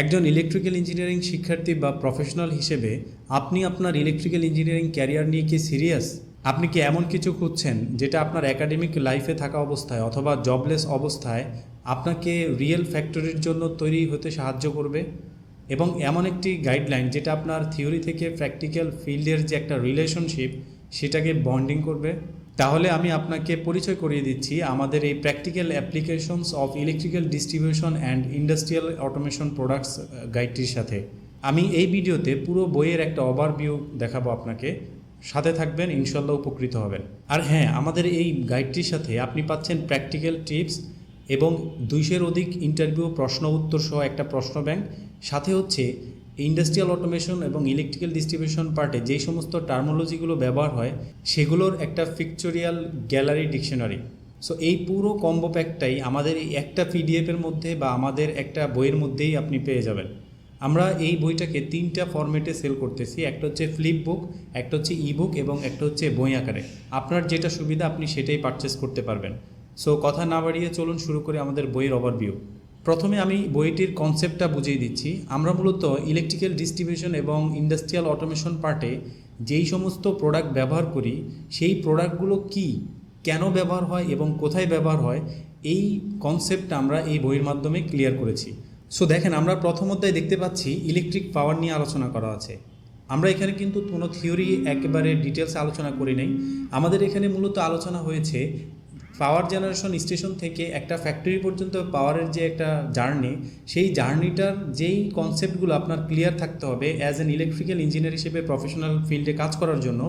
একজন electrical engineering শিক্ষার্থী বা প্রফেশনাল হিসেবে আপনি আপনার ইলেকট্রিক্যাল ইঞ্জিনিয়ারিং ক্যারিয়ার নিয়ে কি সিরিয়াস? আপনি কি এমন কিছু খুঁজছেন যেটা আপনার একাডেমিক লাইফে থাকা অবস্থায় অথবা জবলেস অবস্থায় আপনাকে রিয়েল ফ্যাক্টরির জন্য তৈরি হতে সাহায্য করবে এবং এমন একটি গাইডলাইন যেটা আপনার থিওরি থেকে প্র্যাকটিক্যাল ফিল্ডের যে একটা রিলেশনশিপ সেটাকে বন্ডিং করবে? তাহলে আমি আপনাকে পরিচয় করিয়ে দিচ্ছি আমাদের এই practical applications of electrical distribution and industrial automation products গাইডটির সাথে। আমি এই ভিডিওতে পুরো বইয়ের একটা ওভারভিউ দেখাবো আপনাকে, সাথে থাকবেন, ইনশাল্লাহ উপকৃত হবেন। আর হ্যাঁ, আমাদের এই গাইডটির সাথে আপনি পাচ্ছেন প্র্যাকটিক্যাল টিপস এবং 200-এর অধিক ইন্টারভিউ প্রশ্ন উত্তর সহ একটা প্রশ্ন ব্যাংক, সাথে হচ্ছে ইন্ডাস্ট্রিয়াল অটোমেশন এবং ইলেকট্রিক্যাল ডিস্ট্রিবিউশন পার্টে যেই সমস্ত টার্মোলজিগুলো ব্যবহার হয় সেগুলোর একটা পিকচরিয়াল গ্যালারি ডিকশনারি। সো এই পুরো কম্বো প্যাকটাই আমাদের এই একটা পিডিএফের মধ্যে বা আমাদের একটা বইয়ের মধ্যেই আপনি পেয়ে যাবেন। আমরা এই বইটাকে 3টা ফরম্যাটে সেল করতেছি, একটা হচ্ছে ফ্লিপ বুক, একটা হচ্ছে ইবুক এবং একটা হচ্ছে বই আকারে। আপনার যেটা সুবিধা আপনি সেটাই পারচেস করতে পারবেন। সো কথা না বাড়িয়ে চলুন শুরু করি আমাদের বইয়ের ওভারভিউ। প্রথমে আমি বইটির কনসেপ্টটা বুঝিয়ে দিচ্ছি। আমরা মূলত ইলেকট্রিক্যাল ডিস্ট্রিবিউশন এবং ইন্ডাস্ট্রিয়াল অটোমেশন পার্টে যেই সমস্ত প্রোডাক্ট ব্যবহার করি সেই প্রোডাক্টগুলো কি, কেন ব্যবহার হয় এবং কোথায় ব্যবহার হয়, এই কনসেপ্টটা আমরা এই বইয়ের মাধ্যমে ক্লিয়ার করেছি। সো দেখেন, আমরা প্রথম অধ্যায়ে দেখতে পাচ্ছি ইলেকট্রিক পাওয়ার নিয়ে আলোচনা করা আছে। আমরা এখানে কিন্তু কোনো থিওরি একেবারে ডিটেলস আলোচনা করি নাই। আমাদের এখানে মূলত আলোচনা হয়েছে পাওয়ার জেনারেশন স্টেশন থেকে একটা ফ্যাক্টরি পর্যন্ত পাওয়ারের যে একটা জার্নি, সেই জার্নিটার যেই কনসেপ্টগুলো আপনার ক্লিয়ার থাকতে হবে অ্যাজ অ্যান ইলেকট্রিক্যাল ইঞ্জিনিয়ার হিসেবে প্রফেশনাল ফিল্ডে কাজ করার জন্য,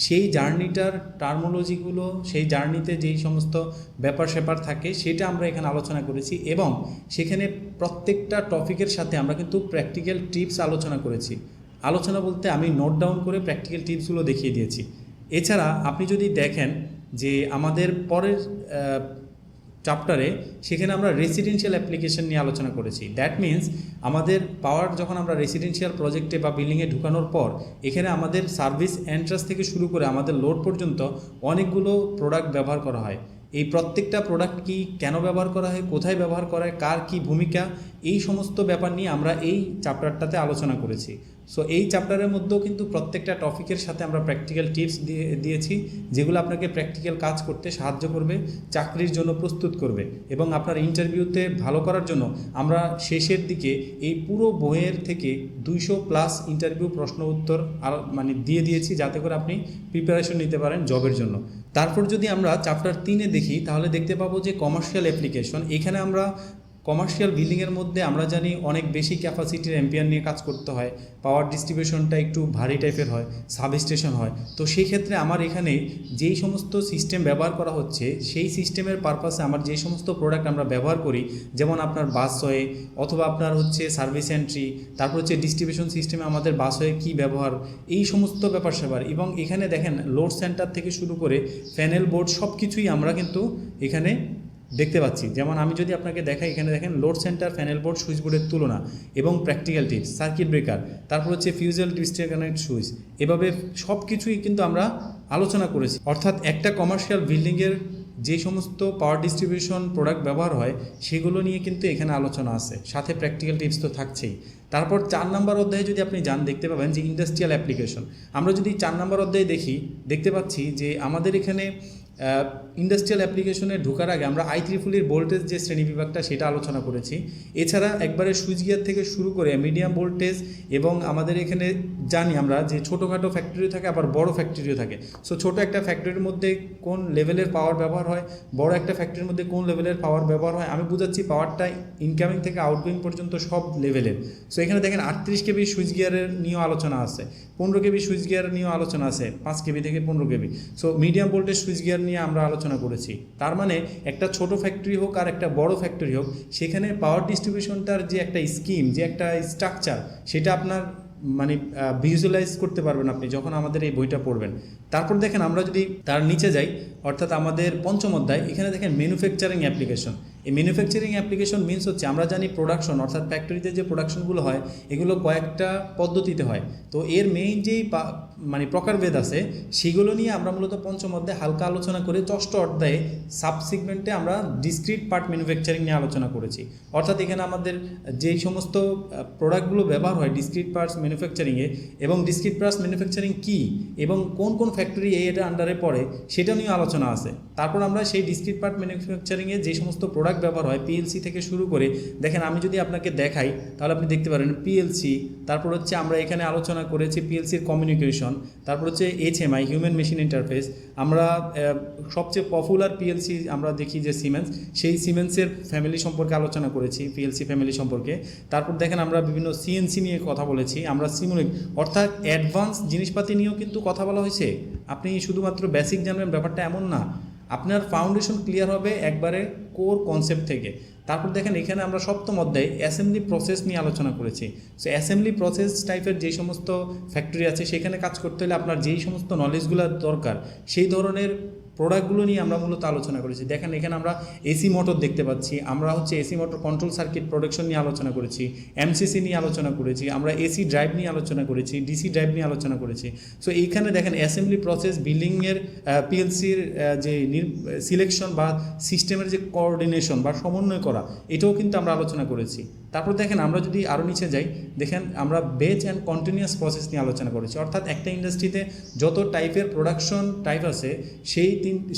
সেই জার্নিটার টার্মোলজিগুলো, সেই জার্নিতে যেই সমস্ত ব্যাপার স্যাপার থাকে সেটা আমরা এখানে আলোচনা করেছি এবং সেখানে প্রত্যেকটা টপিকের সাথে আমরা কিন্তু প্র্যাকটিক্যাল টিপস আলোচনা করেছি। আলোচনা বলতে আমি নোট ডাউন করে প্র্যাকটিক্যাল টিপসগুলো দেখিয়ে দিয়েছি। এছাড়া আপনি যদি দেখেন যে আমাদের পরের চ্যাপ্টারে সেখানে আমরা রেসিডেন্সিয়াল অ্যাপ্লিকেশন নিয়ে আলোচনা করেছি। দ্যাট মিন্স আমাদের পাওয়ার যখন আমরা রেসিডেন্সিয়াল প্রজেক্টে বা বিল্ডিংয়ে ঢুকানোর পর এখানে আমাদের সার্ভিস এন্ট্রান্স থেকে শুরু করে আমাদের লোড পর্যন্ত অনেকগুলো প্রোডাক্ট ব্যবহার করা হয়। এই প্রত্যেকটা প্রোডাক্ট কি, কেন ব্যবহার করা হয়, কোথায় ব্যবহার করা হয়, কার কী ভূমিকা, এই সমস্ত ব্যাপার নিয়ে আমরা এই চ্যাপ্টারটাতে আলোচনা করেছি। সো এই চ্যাপ্টারের মধ্যেও কিন্তু প্রত্যেকটা টপিকের সাথে আমরা প্র্যাকটিক্যাল টিপস দিয়েছি, যেগুলো আপনাকে প্র্যাকটিক্যাল কাজ করতে সাহায্য করবে, চাকরির জন্য প্রস্তুত করবে এবং আপনার ইন্টারভিউতে ভালো করার জন্য আমরা শেষের দিকে এই পুরো বইয়ের থেকে 200+ ইন্টারভিউ প্রশ্ন উত্তর মানে দিয়ে দিয়েছি, যাতে করে আপনি প্রিপারেশন নিতে পারেন জবের জন্য। তারপর যদি আমরা চ্যাপ্টার 3-এ দেখি তাহলে দেখতে পাবো যে কমার্শিয়াল অ্যাপ্লিকেশন। এখানে আমরা কমার্শিয়াল বিল্ডিংয়ের মধ্যে আমরা জানি অনেক বেশি ক্যাপাসিটির অ্যাম্পিয়ার নিয়ে কাজ করতে হয়, পাওয়ার ডিস্ট্রিবিউশনটা একটু ভারী টাইপের হয়, সাবস্টেশন হয়। তো সেই ক্ষেত্রে আমার এখানে যেই সমস্ত সিস্টেম ব্যবহার করা হচ্ছে সেই সিস্টেমের পারপাসে আমার যে সমস্ত প্রোডাক্ট আমরা ব্যবহার করি, যেমন আপনার বাসওয়ে অথবা আপনার হচ্ছে সার্ভিস এন্ট্রি, তারপর হচ্ছে ডিস্ট্রিবিউশন সিস্টেমে আমাদের বাসওয়ে কী ব্যবহার, এই সমস্ত ব্যাপার স্যাপার। এবং এখানে দেখেন লোড সেন্টার থেকে শুরু করে প্যানেল বোর্ড সব কিছুই আমরা কিন্তু এখানে দেখতে পাচ্ছি। যেমন আমি যদি আপনাকে দেখাই, এখানে দেখেন load centre, panel board, switch বোর্ডের তুলনা এবং প্র্যাকটিক্যাল টিপস, সার্কিট ব্রেকার, তারপর হচ্ছে ফিউজেল ডিসকানেক্ট সুইচ, এভাবে সব কিছুই কিন্তু আমরা আলোচনা করেছি। অর্থাৎ একটা কমার্শিয়াল বিল্ডিংয়ের যে সমস্ত পাওয়ার ডিস্ট্রিবিউশন প্রোডাক্ট ব্যবহার হয় সেগুলো নিয়ে কিন্তু এখানে আলোচনা আছে, সাথে প্র্যাকটিক্যাল টিপস তো থাকছেই। তারপর 4 নম্বর অধ্যায়ে যদি আপনি যান দেখতে পাবেন যে ইন্ডাস্ট্রিয়াল অ্যাপ্লিকেশন। আমরা যদি 4 নম্বর অধ্যায়ে দেখি দেখতে পাচ্ছি যে আমাদের এখানে ইন্ডাস্ট্রিয়াল অ্যাপ্লিকেশনে ঢোকার আগে আমরা IEEE ভোল্টেজ যে শ্রেণীবিভাগটা সেটা আলোচনা করেছি। এছাড়া একবারে সুইচ গিয়ার থেকে শুরু করে মিডিয়াম ভোল্টেজ, এবং আমাদের এখানে জানি আমরা যে ছোটোখাটো ফ্যাক্টরিও থাকে আবার বড় ফ্যাক্টরিও থাকে। সো ছোটো একটা ফ্যাক্টরির মধ্যে কোন লেভেলের পাওয়ার ব্যবহার হয়, বড় একটা ফ্যাক্টরির মধ্যে কোন লেভেলের পাওয়ার ব্যবহার হয়। আমি বুঝাচ্ছি পাওয়ারটা ইনকামিং থেকে আউটগোয়িং পর্যন্ত সব লেভেলের। সো এখানে দেখেন 38 কেবি সুইচ গিয়ারের নিয়েও আলোচনা আছে, 15 কেবি সুইচ গিয়ার নিয়েও আলোচনা আছে, 5 কেবি থেকে 15 KV. So medium voltage switch gear নিয়ে আমরা আলোচনা করেছি। তার মানে একটা ছোট ফ্যাক্টরি হোক আর একটা বড় ফ্যাক্টরি হোক, সেখানে পাওয়ার ডিস্ট্রিবিউশনটার যে একটা স্কিম, যে একটা স্ট্রাকচার, সেটা আপনার মানে ভিজুয়ালাইজ করতে পারবেন আপনি যখন আমাদের এই বইটা পড়বেন। তারপর দেখেন আমরা যদি তার নিচে যাই, অর্থাৎ আমাদের 5ম অধ্যায়, এখানে দেখেন ম্যানুফ্যাকচারিং অ্যাপ্লিকেশন। এই ম্যানুফ্যাকচারিং অ্যাপ্লিকেশন মিনস হচ্ছে আমরা জানি প্রোডাকশন, অর্থাৎ ফ্যাক্টরিতে যে প্রোডাকশনগুলো হয় এগুলো কয়েকটা পদ্ধতিতে হয়। তো এর মেইন যেই মানে প্রকারভেদ আছে, সেগুলো নিয়ে আমরা মূলত পঞ্চম অধ্যায়ে হালকা আলোচনা করে ষষ্ঠ অধ্যায়ে সাবসিগমেন্টে আমরা ডিসক্রিট পার্ট ম্যানুফ্যাকচারিং নিয়ে আলোচনা করেছি। অর্থাৎ এখানে আমাদের যেই সমস্ত প্রোডাক্টগুলো ব্যবহার হয় ডিসক্রিট পার্টস ম্যানুফ্যাকচারিংয়ে, এবং ডিসক্রিট পার্টস ম্যানুফ্যাকচারিং কী এবং কোন কোন ফ্যাক্টরি এটা আন্ডারে পড়ে সেটা নিয়ে আলোচনা আছে। তারপর আমরা সেই ডিসক্রিট পার্ট ম্যানুফ্যাকচারিংয়ে যে সমস্ত প্রোডাক্ট ব্যবহার হয় পিএলসি থেকে শুরু করে, দেখেন আমি যদি আপনাকে দেখাই তাহলে আপনি দেখতে পারেন পিএলসি, তারপর হচ্ছে আমরা এখানে আলোচনা করেছি পিএলসির কমিউনিকেশন, তারপর হচ্ছে এইচএমআই হিউম্যান মেশিন ইন্টারফেস। আমরা সবচেয়ে পপুলার পিএলসি আমরা দেখি যে সিমেন্স, সেই সিমেন্সের ফ্যামিলি সম্পর্কে আলোচনা করেছি, পিএলসি ফ্যামিলি সম্পর্কে। তারপর দেখেন আমরা বিভিন্ন সিএনসি নিয়ে কথা বলেছি, আমরা সিমুলেট অর্থাৎ অ্যাডভান্স জিনিসপাতি নিয়েও কিন্তু কথা বলা হয়েছে। আপনি শুধুমাত্র বেসিক জানবেন ব্যাপারটা এমন না, আপনার ফাউন্ডেশন ক্লিয়ার হবে একবারে কোর কনসেপ্ট থেকে। তারপর দেখেন এখানে আমরা সপ্তম অধ্যায়ে অ্যাসেম্বলি প্রসেস নিয়ে আলোচনা করেছি। সো অ্যাসেম্বলি প্রসেস টাইপের যে সমস্ত ফ্যাক্টরি আছে সেখানে কাজ করতে হলে আপনার যেই সমস্ত নলেজগুলো দরকার সেই ধরনের প্রোডাক্টগুলো নিয়ে আমরা মূলত আলোচনা করেছি। দেখেন এখানে আমরা এসি মোটর দেখতে পাচ্ছি, আমরা হচ্ছে AC motor control circuit production নিয়ে আলোচনা করেছি, এমসিসি নিয়ে আলোচনা করেছি, আমরা এসি ড্রাইভ নিয়ে আলোচনা করেছি, ডিসি ড্রাইভ নিয়ে আলোচনা করেছি। সো এইখানে দেখেন অ্যাসেম্বলি প্রসেস, বিল্ডিংয়ের পিএলসির যে সিলেকশন বা সিস্টেমের যে কোঅর্ডিনেশন বা সমন্বয় করা, এটাও কিন্তু আমরা আলোচনা করেছি। তারপর দেখেন আমরা যদি আরও নিচে যাই, দেখেন আমরা বেচ অ্যান্ড কন্টিনিউয়াস প্রসেস নিয়ে আলোচনা করেছি। অর্থাৎ একটা ইন্ডাস্ট্রিতে যত টাইপের প্রোডাকশন টাইপ আছে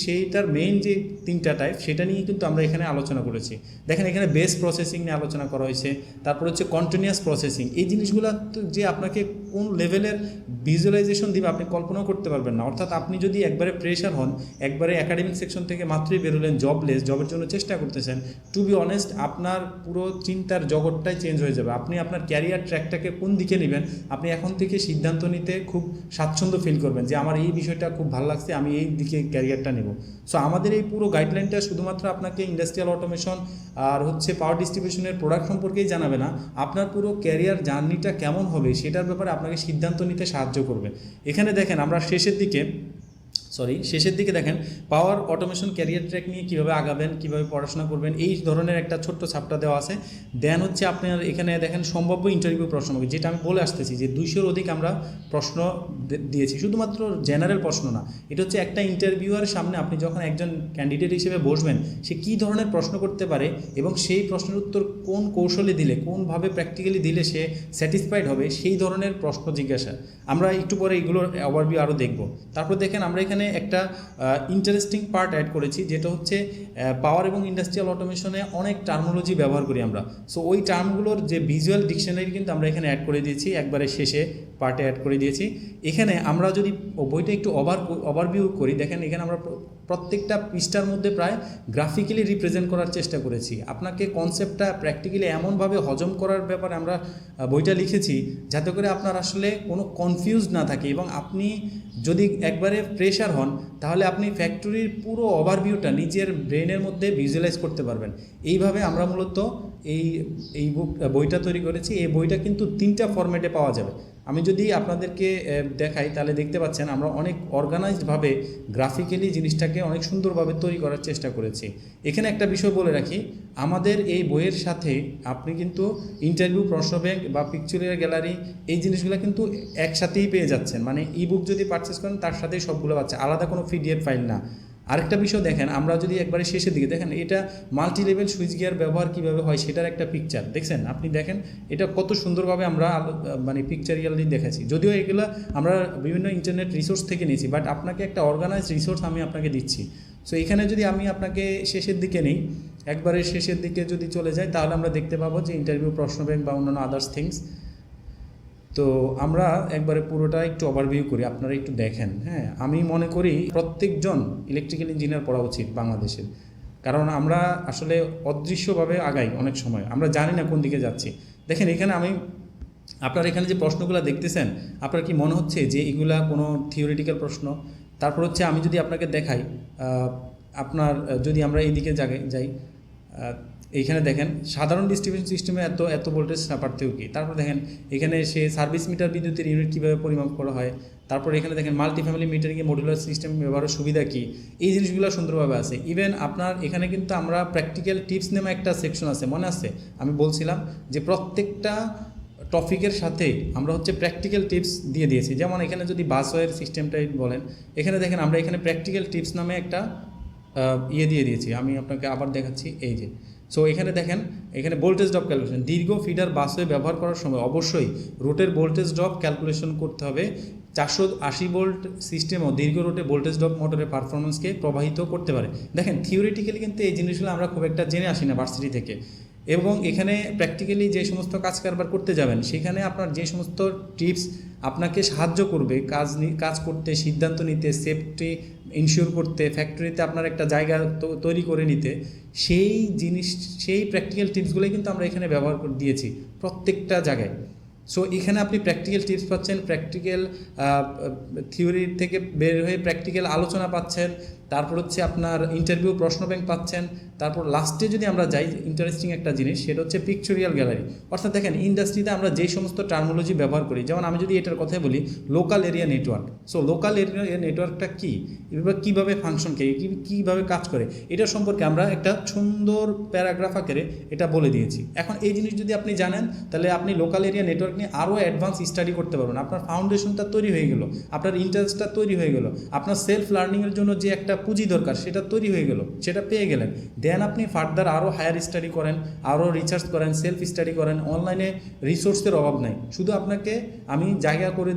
সেইটার মেইন যে তিনটা টাইপ সেটা নিয়ে কিন্তু আমরা এখানে আলোচনা করেছি। দেখেন এখানে বেস প্রসেসিং নিয়ে আলোচনা করা হয়েছে, তারপর হচ্ছে কন্টিনিউয়াস প্রসেসিং। এই জিনিসগুলো যে আপনাকে কোন লেভেলের ভিজুয়ালাইজেশন দিবে আপনি কল্পনাও করতে পারবেন না। অর্থাৎ আপনি যদি একবারে প্রেশার হন, একবারে একাডেমিক সেকশন থেকে মাত্রই বেরোলেন, জবের জন্য চেষ্টা করতেছেন, টু বি অনেস্ট আপনার পুরো চিন্তার জগৎটাই চেঞ্জ হয়ে যাবে। আপনি আপনার ক্যারিয়ার ট্র্যাকটাকে কোন দিকে নেবেন আপনি এখন থেকে সিদ্ধান্ত নিতে খুব স্বাচ্ছন্দ্য ফিল করবেন যে আমার এই বিষয়টা খুব ভালো লাগছে, আমি এই দিকে ক্যারিয়ারটা নেব। সো আমাদের এই পুরো গাইডলাইনটা শুধুমাত্র আপনাকে ইন্ডাস্ট্রিয়াল অটোমেশন আর হচ্ছে পাওয়ার ডিস্ট্রিবিউশনের প্রোডাক্ট সম্পর্কেই জানাবে না, আপনার পুরো ক্যারিয়ার জার্নিটা কেমন হবে সেটার ব্যাপারে আপনাকে সিদ্ধান্ত নিতে সাহায্য করবে। এখানে দেখেন আমরা শেষের দিকে দেখেন পাওয়ার অটোমেশন ক্যারিয়ার ট্র্যাক নিয়ে কীভাবে আগাবেন, কীভাবে পড়াশোনা করবেন, এই ধরনের একটা ছোট্ট ছাপটা দেওয়া আছে। দেন হচ্ছে আপনার এখানে দেখেন সম্ভাব্য ইন্টারভিউ প্রশ্ন, যেটা আমি বলে আসতেছি যে 200-র অধিক আমরা প্রশ্ন দিয়েছি, শুধুমাত্র জেনারেল প্রশ্ন না। এটা হচ্ছে একটা ইন্টারভিউয়ার সামনে আপনি যখন একজন ক্যান্ডিডেট হিসেবে বসবেন, সে কী ধরনের প্রশ্ন করতে পারে এবং সেই প্রশ্নের উত্তর কোন কৌশলে দিলে, কোনভাবে প্র্যাকটিক্যালি দিলে সে স্যাটিসফাইড হবে, সেই ধরনের প্রশ্ন জিজ্ঞাসা। আমরা একটু পরে এগুলোর ওভারভিউ আরও দেখব। তারপর দেখেন আমরা এখানে একটা ইন্টারেস্টিং পার্ট অ্যাড করেছি, যেটা হচ্ছে পাওয়ার এবং ইন্ডাস্ট্রিয়াল অটোমেশনে অনেক টার্মোলজি ব্যবহার করি আমরা। সো ওই টার্মগুলোর যে ভিজুয়াল ডিকশনারি কিন্তু আমরা এখানে অ্যাড করে দিয়েছি, একবারে শেষে পার্টে অ্যাড করে দিয়েছি। এখানে আমরা যদি বইটা একটু ওভারভিউ করি, দেখেন এখানে আমরা প্রত্যেকটা পৃষ্ঠার মধ্যে প্রায় গ্রাফিক্যালি রিপ্রেজেন্ট করার চেষ্টা করেছি। আপনাকে কনসেপ্টটা প্র্যাকটিক্যালি এমনভাবে হজম করার ব্যাপারে আমরা বইটা লিখেছি যাতে করে আপনার আসলে কোনো কনফিউজ না থাকে, এবং আপনি যদি একবারে প্রেশার হন তাহলে আপনি ফ্যাক্টরির পুরো ওভারভিউটা নিজের ব্রেনের মধ্যে ভিজুয়ালাইজ করতে পারবেন। এইভাবে আমরা মূলত এই বইটা তৈরি করেছি। এই বইটা কিন্তু 3টা ফরম্যাটে পাওয়া যাবে। আমি যদি আপনাদেরকে দেখাই তাহলে দেখতে পাচ্ছেন আমরা অনেক অর্গানাইজডভাবে গ্রাফিক্যালি জিনিসটাকে অনেক সুন্দরভাবে তৈরি করার চেষ্টা করেছি। এখানে একটা বিষয় বলে রাখি, আমাদের এই বইয়ের সাথে আপনি কিন্তু ইন্টারভিউ, প্রশ্ন ব্যাংক বা পিকচারের গ্যালারি এই জিনিসগুলো কিন্তু একসাথেই পেয়ে যাচ্ছেন। মানে ইবুক যদি পারচেস করেন তার সাথেই সবগুলো পাচ্ছে, আলাদা কোনো পিডিএফ ফাইল না। আরেকটা বিষয় দেখেন, আমরা যদি একবারে শেষের দিকে দেখেন, এটা মাল্টি লেভেল সুইচ গিয়ার ব্যবহার কীভাবে হয় সেটার একটা পিকচার দেখছেন। আপনি দেখেন এটা কত সুন্দরভাবে আমরা মানে পিকচারিয়ালি দেখেছি। যদিও এগুলো আমরা বিভিন্ন ইন্টারনেট রিসোর্স থেকে নিয়েছি, বাট আপনাকে একটা অর্গানাইজড রিসোর্স আমি আপনাকে দিচ্ছি। সো এখানে যদি আমি আপনাকে শেষের দিকে নেই, একবারে শেষের দিকে যদি চলে যাই তাহলে আমরা দেখতে পাবো যে ইন্টারভিউ, প্রশ্ন ব্যাংক বা অন্যান্য আদার্স থিংস। তো আমরা একবারে পুরোটা একটু ওভারভিউ করি, আপনারা একটু দেখেন। হ্যাঁ, আমি মনে করি প্রত্যেকজন ইলেকট্রিক্যাল ইঞ্জিনিয়ার পড়া উচিত বাংলাদেশের, কারণ আমরা আসলে অদৃশ্যভাবে আগাই, অনেক সময় আমরা জানি না কোন দিকে যাচ্ছি। দেখেন এখানে আপনার এখানে যে প্রশ্নগুলো দেখতেছেন, আপনার কি মনে হচ্ছে যে এগুলা কোনো থিওরিটিক্যাল প্রশ্ন? তারপর হচ্ছে আমি যদি আপনাকে দেখাই, আপনার যদি আমরা এইদিকে যাই, এইখানে দেখেন সাধারণ ডিস্ট্রিবিউশন সিস্টেমে এত ভোল্টেজ পার্থক্য কী। তারপর দেখেন এখানে সে সার্ভিস মিটার বিদ্যুতের ইউনিট কীভাবে পরিমাপ করা হয়। তারপর এখানে দেখেন মাল্টি ফ্যামিলি মিটারিংয়ে মডুলার সিস্টেম ব্যবহারের সুবিধা কী, এই জিনিসগুলো সুন্দরভাবে আছে। ইভেন আপনার এখানে কিন্তু আমরা প্র্যাকটিক্যাল টিপস নামে একটা সেকশন আছে, মনে আছে? আমি বলছিলাম যে প্রত্যেকটা টপিকের সাথে আমরা হচ্ছে প্র্যাকটিক্যাল টিপস দিয়ে দিয়েছি। যেমন এখানে যদি বাসওয়ের সিস্টেমটাই বলেন, এখানে দেখেন আমরা এখানে প্র্যাকটিক্যাল টিপস নামে একটা দিয়ে দিয়েছি। আমি আপনাকে আবার দেখাচ্ছি, এই যে। সো এখানে দেখেন, এখানে ভোল্টেজ ড্রপ ক্যালকুলেশন, দীর্ঘ ফিডার বাসওয়ে ব্যবহার করার সময় অবশ্যই রুটের ভোল্টেজ ড্রপ ক্যালকুলেশন করতে হবে। 480 ভোল্ট সিস্টেম ও দীর্ঘ রুটে ভোল্টেজ ড্রপ মোটরের পারফরমেন্সকে প্রভাবিত করতে পারে। দেখেন থিওরিটিক্যালি কিন্তু এই জিনিসগুলো আমরা খুব একটা জেনে আসি না ভার্সিটি থেকে, এবং এখানে প্র্যাকটিক্যালি যে সমস্ত কাজ কারবার করতে যাবেন সেখানে আপনার যে সমস্ত টিপস আপনাকে সাহায্য করবে কাজ করতে, সিদ্ধান্ত নিতে, সেফটি ইনশিওর করতে, ফ্যাক্টরিতে আপনার একটা জায়গা তৈরি করে নিতে, সেই প্র্যাকটিক্যাল টিপসগুলোই কিন্তু আমরা এখানে ব্যবহার করে দিয়েছি প্রত্যেকটা জায়গায়। সো এখানে আপনি প্র্যাকটিক্যাল টিপস পাচ্ছেন, প্র্যাকটিক্যাল থিওরি থেকে বের হয়ে প্র্যাকটিক্যাল আলোচনা পাচ্ছেন, তারপর হচ্ছে আপনার ইন্টারভিউ প্রশ্ন ব্যাংক পাচ্ছেন, তারপর লাস্টে যদি আমরা যাই ইন্টারেস্টিং একটা জিনিস, সেটা হচ্ছে পিকচুরিয়াল গ্যালারি। অর্থাৎ দেখেন ইন্ডাস্ট্রিতে আমরা যে সমস্ত টার্মোলজি ব্যবহার করি, যেমন আমি যদি এটার কথাই বলি local area network. So local area নেটওয়ার্কটা কী, এবার কীভাবে ফাংশন করে, কীভাবে কাজ করে, এটা সম্পর্কে আমরা একটা সুন্দর প্যারাগ্রাফ আকারে এটা বলে দিয়েছি। এখন এই জিনিস যদি আপনি জানেন, তাহলে আপনি লোকাল এরিয়া নেটওয়ার্ক নিয়ে আরও অ্যাডভান্স স্টাডি করতে পারবেন। আপনার ফাউন্ডেশনটা তৈরি হয়ে গেল, আপনার ইন্টারেস্টটা তৈরি হয়ে গেল, আপনার সেলফ লার্নিংয়ের জন্য যে একটা পুঁজি দরকার সেটা তৈরি হয়ে গেল, সেটা পেয়ে গেলেন। দেন আপনি ফার্দার আরও হায়ার স্টাডি করেন, আরও রিসার্চ করেন, সেলফ স্টাডি করেন। অনলাইনে রিসোর্সের অভাব নাই, শুধু আপনাকে আমি জায়গা করে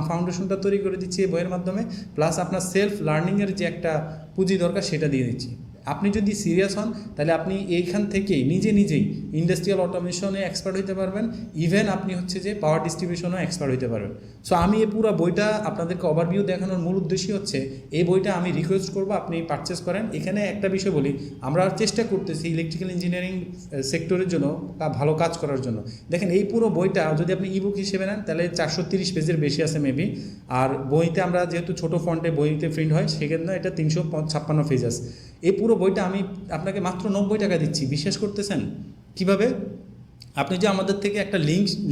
ফাউন্ডেশনটা তৈরি করে দিচ্ছি এই বইয়ের মাধ্যমে, প্লাস আপনার সেলফ লার্নিংয়ের যে একটা পুঁজি দরকার সেটা দিয়ে দিচ্ছি। আপনি যদি সিরিয়াস হন তাহলে আপনি এইখান থেকেই নিজেই ইন্ডাস্ট্রিয়াল অটোমেশনে এক্সপার্ট হতে পারবেন, ইভেন আপনি হচ্ছে যে পাওয়ার ডিস্ট্রিবিউশনও এক্সপার্ট হতে পারবেন। সো আমি এই পুরো বইটা আপনাদেরকে ওভারভিউ দেখানোর মূল উদ্দেশ্যই হচ্ছে এই বইটা আমি রিকোয়েস্ট করব আপনি পারচেস করেন। এখানে একটা বিষয় বলি, আমরা চেষ্টা করতেছি ইলেকট্রিক্যাল ইঞ্জিনিয়ারিং সেক্টরের জন্য ভালো কাজ করার জন্য। দেখেন এই পুরো বইটা যদি আপনি ইবুক হিসেবে নেন তাহলে 430 পেজের বেশি আছে মেবি, আর বইতে আমরা যেহেতু ছোটো ফন্টে বইতে প্রিন্ট হয় সেক্ষেত্রে এটা 356 পেজ আছে। এই পুরো বইটা আমি আপনাকে মাত্র 90 টাকা দিচ্ছি, বিশ্বাস করতেছেন? কিভাবে? আপনি যে আমাদের থেকে একটা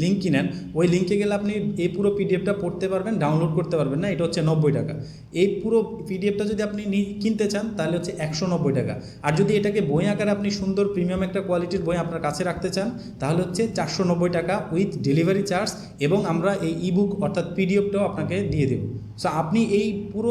লিঙ্ক কিনেন, ওই লিঙ্কে গেলে আপনি এই পুরো পিডিএফটা পড়তে পারবেন, ডাউনলোড করতে পারবেন না, এটা হচ্ছে 90 টাকা। এই পুরো পিডিএফটা যদি আপনি কিনতে চান তাহলে হচ্ছে 190 টাকা। আর যদি এটাকে বই আকারে আপনি সুন্দর প্রিমিয়াম একটা কোয়ালিটির বই আপনার কাছে রাখতে চান তাহলে হচ্ছে 490 টাকা উইথ ডেলিভারি চার্জ, এবং আমরা এই ইবুক অর্থাৎ পিডিএফটাও আপনাকে দিয়ে দেব। সো আপনি এই পুরো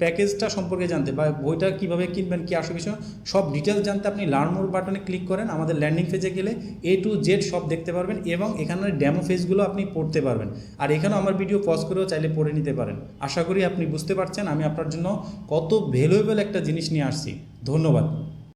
প্যাকেজটা সম্পর্কে জানতে বা বইটা কীভাবে কিনবেন, কী আসল বিষয় সব ডিটেলস জানতে আপনি লার্ন মোর বাটনে ক্লিক করেন, আমাদের ল্যান্ডিং পেজে গেলে A to Z সব দেখতে পারবেন, এবং এখানের ডেমো পেজগুলো আপনি পড়তে পারবেন। আর এখানেও আমার ভিডিও পজ করেও চাইলে পড়ে নিতে পারেন। আশা করি আপনি বুঝতে পারছেন আমি আপনার জন্য কত ভ্যালুয়েবল একটা জিনিস নিয়ে আসছি। ধন্যবাদ।